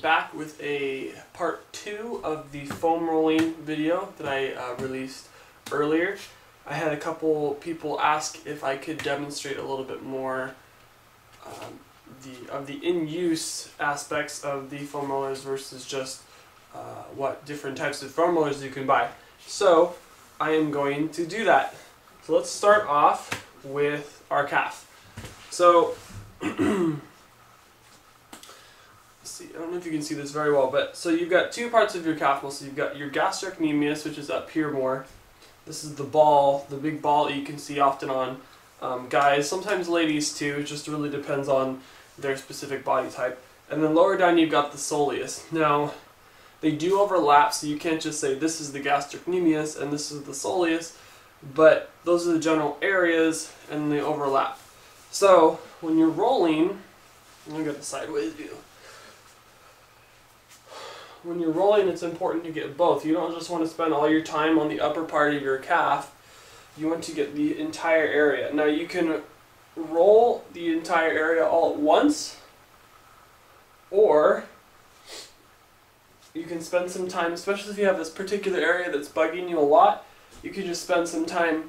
back with a part 2 of the foam rolling video that I released earlier. I had a couple people ask if I could demonstrate a little bit more of the in-use aspects of the foam rollers versus just what different types of foam rollers you can buy. So I am going to do that. So let's start off with our calf. So see, I don't know if you can see this very well, but so you've got two parts of your calf muscle. You've got your gastrocnemius, which is up here more. This is the ball, the big ball that you can see often on guys, sometimes ladies too. It just really depends on their specific body type. And then lower down you've got the soleus. Now, they do overlap, so you can't just say this is the gastrocnemius and this is the soleus, but those are the general areas and they overlap. So when you're rolling, I'm going to get the sideways view. When you're rolling, it's important to get both. You don't just want to spend all your time on the upper part of your calf. You want to get the entire area. Now you can roll the entire area all at once, or you can spend some time, especially if you have this particular area that's bugging you a lot, you can just spend some time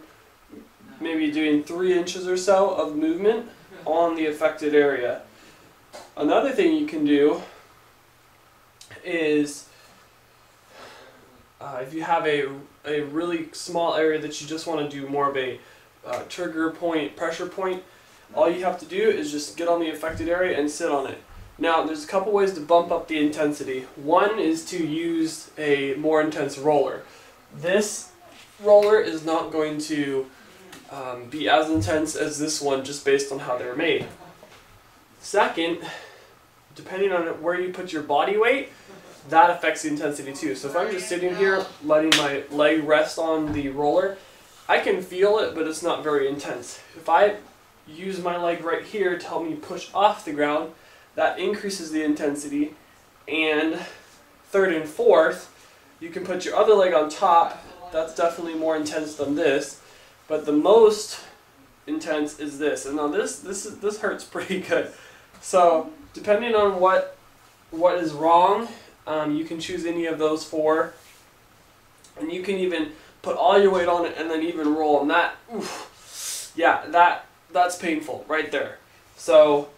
maybe doing 3 inches or so of movement on the affected area. Another thing you can do is if you have a really small area that you just want to do more of a trigger point, pressure point, all you have to do is just get on the affected area and sit on it. Now there's a couple ways to bump up the intensity. One is to use a more intense roller. This roller is not going to be as intense as this one just based on how they're made. Second, depending on where you put your body weight, that affects the intensity too. So if I'm just sitting here letting my leg rest on the roller, I can feel it, but it's not very intense. If I use my leg right here to help me push off the ground, that increases the intensity. And third and fourth, you can put your other leg on top. That's definitely more intense than this, but the most intense is this. And now this hurts pretty good. So depending on what is wrong, you can choose any of those 4, and you can even put all your weight on it and then even roll. And that, oof, yeah, that's painful right there. So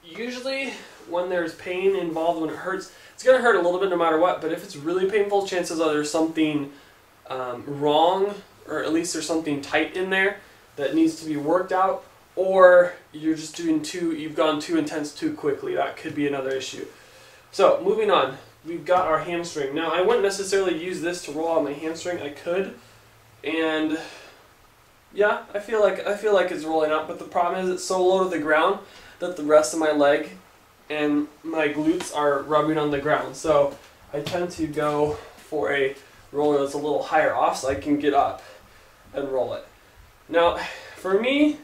usually when there's pain involved, when it hurts, it's going to hurt a little bit no matter what, but if it's really painful, chances are there's something wrong, or at least there's something tight in there that needs to be worked out, or you're just doing you've gone too intense too quickly. That could be another issue. So moving on, we've got our hamstring. Now I wouldn't necessarily use this to roll out my hamstring. I could, and yeah, I feel like it's rolling out, but the problem is it's so low to the ground that the rest of my leg and my glutes are rubbing on the ground. So I tend to go for a roller that's a little higher off so I can get up and roll it. Now, for me,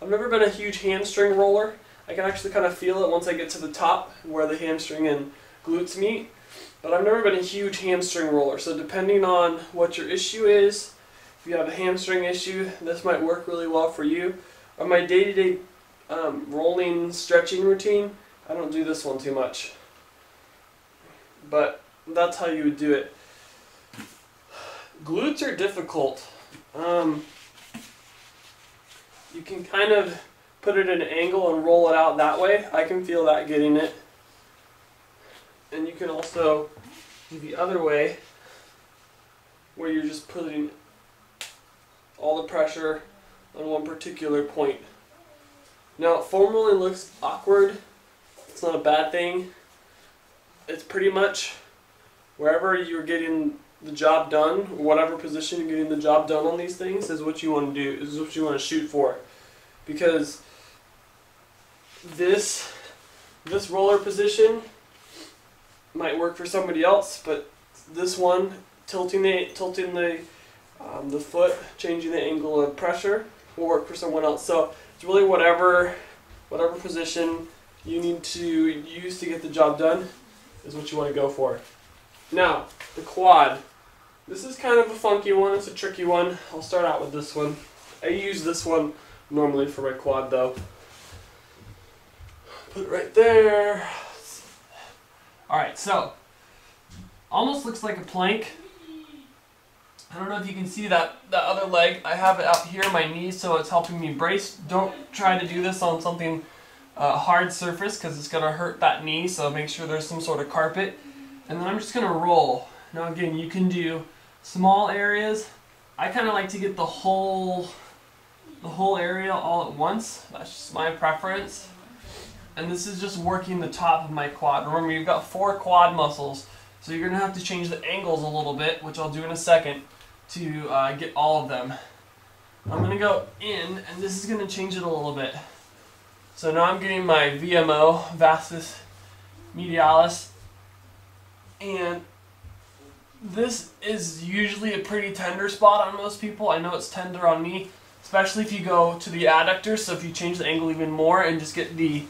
I've never been a huge hamstring roller. I can actually kind of feel it once I get to the top where the hamstring and glutes meet, but I've never been a huge hamstring roller. So depending on what your issue is, if you have a hamstring issue, this might work really well for you. On my day-to-day rolling stretching routine, I don't do this one too much, but that's how you would do it. Glutes are difficult. You can kind of put it at an angle and roll it out that way. I can feel that getting it. And you can also do the other way, where you're just putting all the pressure on one particular point. Now, foam rolling looks awkward. It's not a bad thing. It's pretty much wherever you're getting the job done, whatever position you're getting the job done on these things is what you want to do, is what you want to shoot for. Because this roller position might work for somebody else, but this one, tilting the foot, changing the angle of pressure, will work for someone else. So it's really whatever position you need to use to get the job done is what you want to go for. Now, the quad. This is kind of a funky one. It's a tricky one. I'll start out with this one. I use this one normally for my quad though. Put it right there. Alright, so almost looks like a plank. I don't know if you can see that other leg. I have it out here, my knee, so it's helping me brace. Don't try to do this on something hard surface because it's going to hurt that knee, so make sure there's some sort of carpet. And then I'm just going to roll. Now again, you can do small areas. I kind of like to get the whole area all at once. That's just my preference. And this is just working the top of my quad. Remember, you've got 4 quad muscles, so you're going to have to change the angles a little bit, which I'll do in a second, to get all of them. I'm going to go in, and this is going to change it a little bit. So now I'm getting my VMO, vastus medialis, and this is usually a pretty tender spot on most people. I know it's tender on me, especially if you go to the adductor, so if you change the angle even more and just get the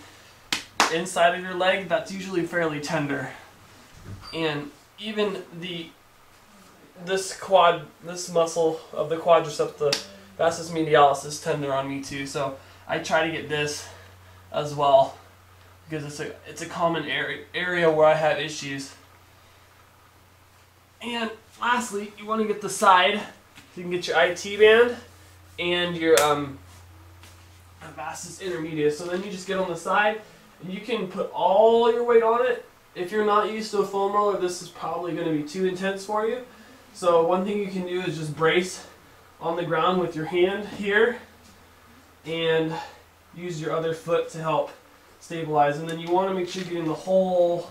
inside of your leg, that's usually fairly tender. And even this muscle of the quadricep, the vastus medialis, is tender on me too. So I try to get this as well because it's a common area where I have issues. And lastly, you want to get the side so you can get your IT band and your vastus intermedius. So then you just get on the side and you can put all your weight on it. If you're not used to a foam roller, this is probably going to be too intense for you. So one thing you can do is just brace on the ground with your hand here and use your other foot to help stabilize. And then you want to make sure you're getting the whole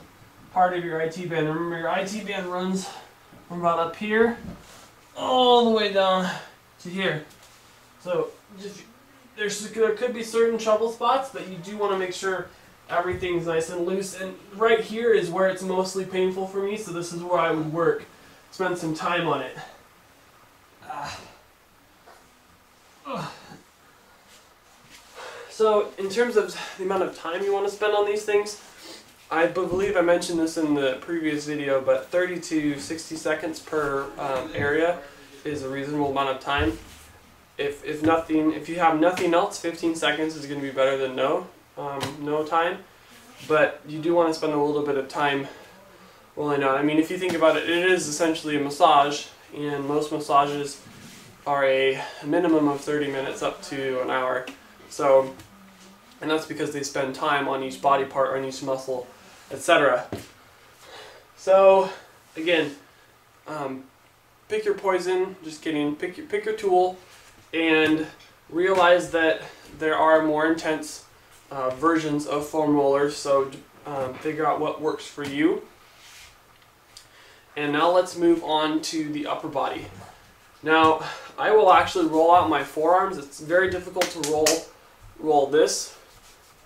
part of your IT band. Remember, your IT band runs from about up here all the way down to here. So there could be certain trouble spots, but you do want to make sure everything's nice and loose. And right here is where it's mostly painful for me, so this is where I would work. Spend some time on it. So in terms of the amount of time you want to spend on these things, I believe I mentioned this in the previous video, but 30 to 60 seconds per area is a reasonable amount of time. If you have nothing else, 15 seconds is going to be better than no time. But you do want to spend a little bit of time rolling out. I mean, if you think about it, it is essentially a massage, and most massages are a minimum of 30 minutes up to an hour. So, and that's because they spend time on each body part or on each muscle, etc. So, again, pick your poison. Just kidding. Pick your tool, and realize that there are more intense versions of foam rollers. So, figure out what works for you. And now let's move on to the upper body. Now, I will actually roll out my forearms. It's very difficult to roll this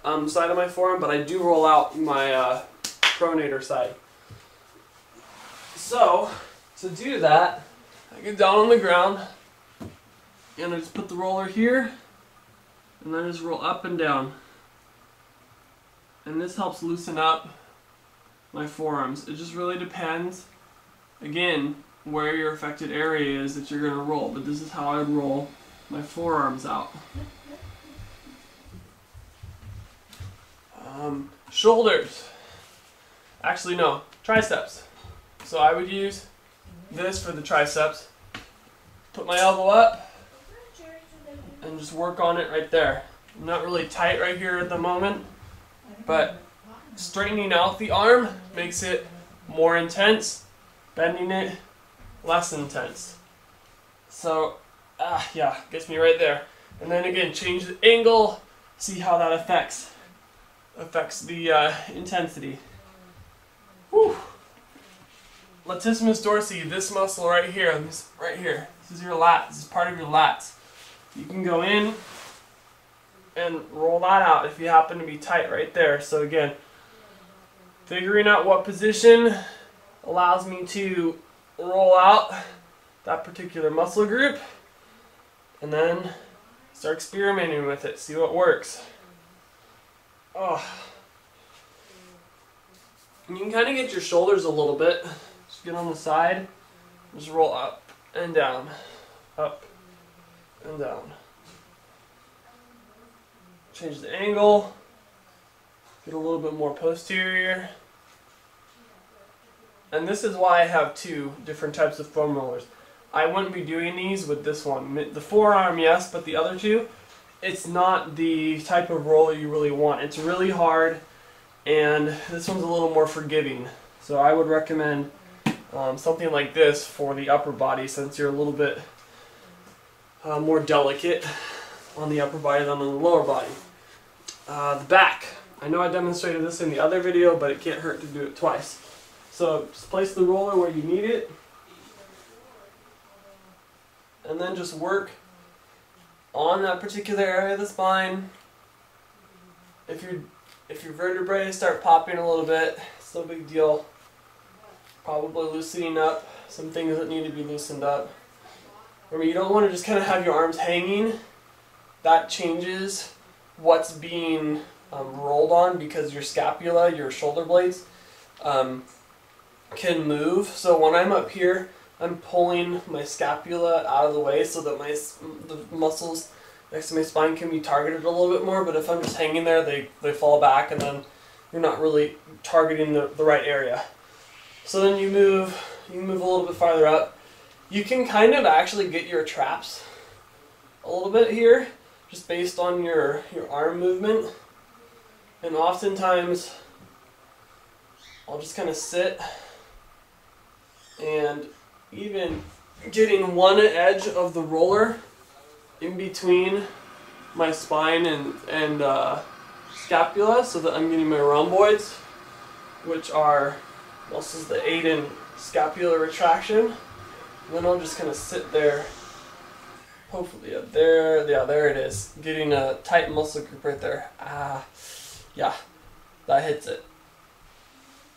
side of my forearm, but I do roll out my pronator side. So, to do that, I get down on the ground, and I just put the roller here, and then I just roll up and down. And this helps loosen up my forearms. It just really depends, again, where your affected area is that you're going to roll. But this is how I roll my forearms out. Shoulders. Actually, no. Triceps. So I would use this for the triceps. Put my elbow up and just work on it right there. I'm not really tight right here at the moment, but straightening out the arm makes it more intense. Bending it, less intense. So, yeah, gets me right there. And then again, change the angle, see how that affects the intensity. Whew. Latissimus dorsi, this muscle right here, this is your lats, this is part of your lats. You can go in and roll that out if you happen to be tight right there. So again, figuring out what position allows me to roll out that particular muscle group, and then start experimenting with it, see what works. Oh. And you can kind of get your shoulders a little bit. Just get on the side, just roll up and down, up and down. Change the angle, get a little bit more posterior. And this is why I have two different types of foam rollers. I wouldn't be doing these with this one. The forearm, yes, but the other two, it's not the type of roller you really want. It's really hard, and this one's a little more forgiving. So I would recommend something like this for the upper body, since you're a little bit more delicate on the upper body than on the lower body. The back. I know I demonstrated this in the other video, but it can't hurt to do it twice. So just place the roller where you need it, and then just work on that particular area of the spine. If your vertebrae start popping a little bit, it's no big deal. Probably loosening up some things that need to be loosened up. Remember, you don't want to just kind of have your arms hanging. That changes what's being rolled on, because your scapula, your shoulder blades, can move. So when I'm up here, I'm pulling my scapula out of the way so that the muscles next to my spine can be targeted a little bit more. But if I'm just hanging there, they fall back, and then you're not really targeting the right area. So then you move a little bit farther up. You can kind of actually get your traps a little bit here, just based on your arm movement. And oftentimes, I'll just kind of sit, and even getting one edge of the roller in between my spine and scapula, so that I'm getting my rhomboids, which are muscles that aid in scapular retraction. And then I'll just kind of sit there, hopefully there it is, getting a tight muscle group right there. Yeah, that hits it.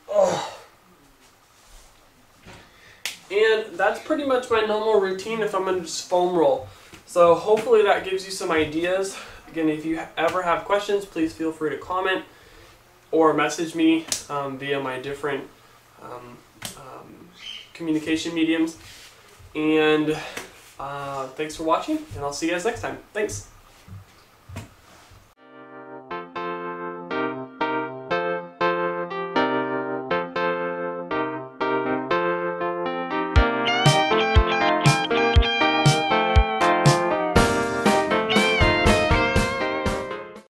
Oh. And that's pretty much my normal routine if I'm going to just foam roll. So hopefully that gives you some ideas. Again, if you ever have questions, please feel free to comment or message me via my different communication mediums. And thanks for watching, and I'll see you guys next time. Thanks.